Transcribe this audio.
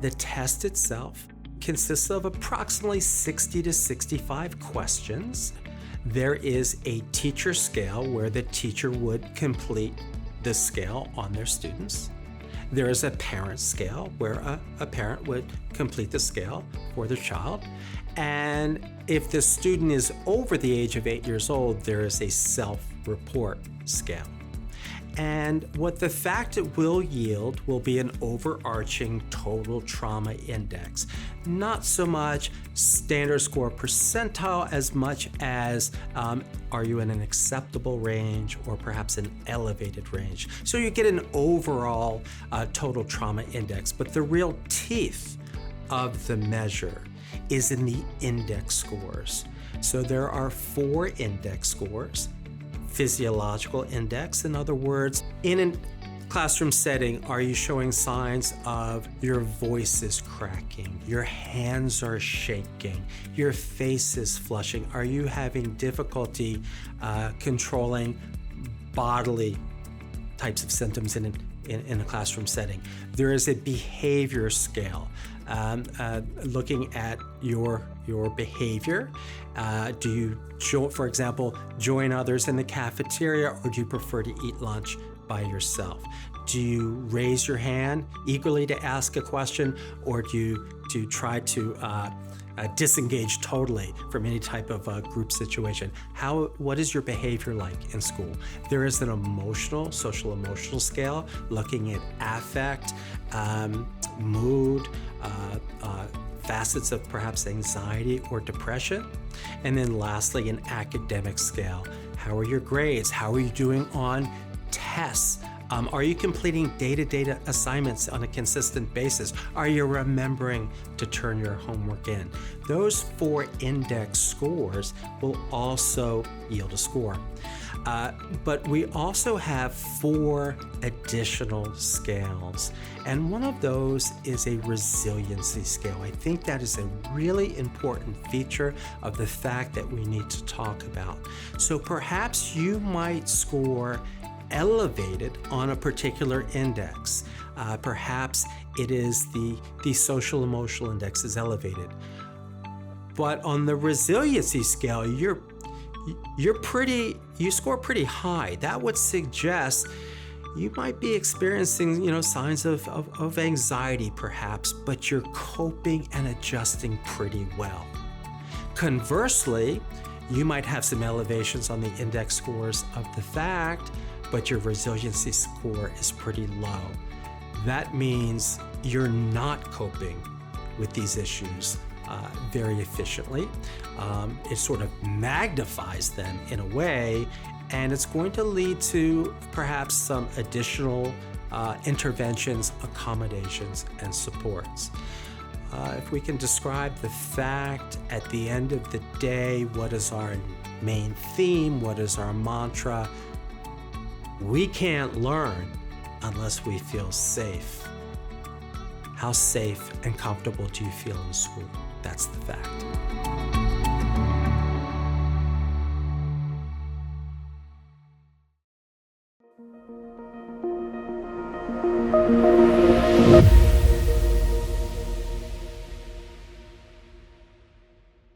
The test itself consists of approximately 60 to 65 questions. There is a teacher scale where the teacher would complete the scale on their students. There is a parent scale where a parent would complete the scale for their child. And if the student is over the age of 8 years old, there is a self-report scale. And what the fact it will yield will be an overarching total trauma index. Not so much standard score percentile as much as are you in an acceptable range or perhaps an elevated range. So you get an overall total trauma index, but the real teeth of the measure is in the index scores. So there are 4 index scores. Physiological index, in other words, in a classroom setting, are you showing signs of your voice is cracking, your hands are shaking, your face is flushing? Are you having difficulty controlling bodily types of symptoms in a classroom setting? There is a behavior scale looking at your behavior. Do you, for example, join others in the cafeteria, or do you prefer to eat lunch by yourself? Do you raise your hand eagerly to ask a question, or do you try to disengage totally from any type of group situation? What is your behavior like in school? There is an social emotional scale looking at affect, mood, facets of perhaps anxiety or depression. And then lastly, an academic scale. How are your grades? How are you doing on tests? Are you completing day-to-day assignments on a consistent basis? Are you remembering to turn your homework in? Those 4 index scores will also yield a score. But we also have 4 additional scales, and one of those is a resiliency scale. I think that is a really important feature of the fact that we need to talk about. So perhaps you might score elevated on a particular index. Perhaps it is the social emotional index is elevated. But on the resiliency scale, you score pretty high. That would suggest you might be experiencing, signs of anxiety perhaps, but you're coping and adjusting pretty well. Conversely, you might have some elevations on the index scores of the fact, but your resiliency score is pretty low. That means you're not coping with these issues very efficiently. It sort of magnifies them in a way, and it's going to lead to perhaps some additional interventions, accommodations, and supports. If we can describe the fact at the end of the day, what is our main theme, what is our mantra? We can't learn unless we feel safe. How safe and comfortable do you feel in school? That's the fact.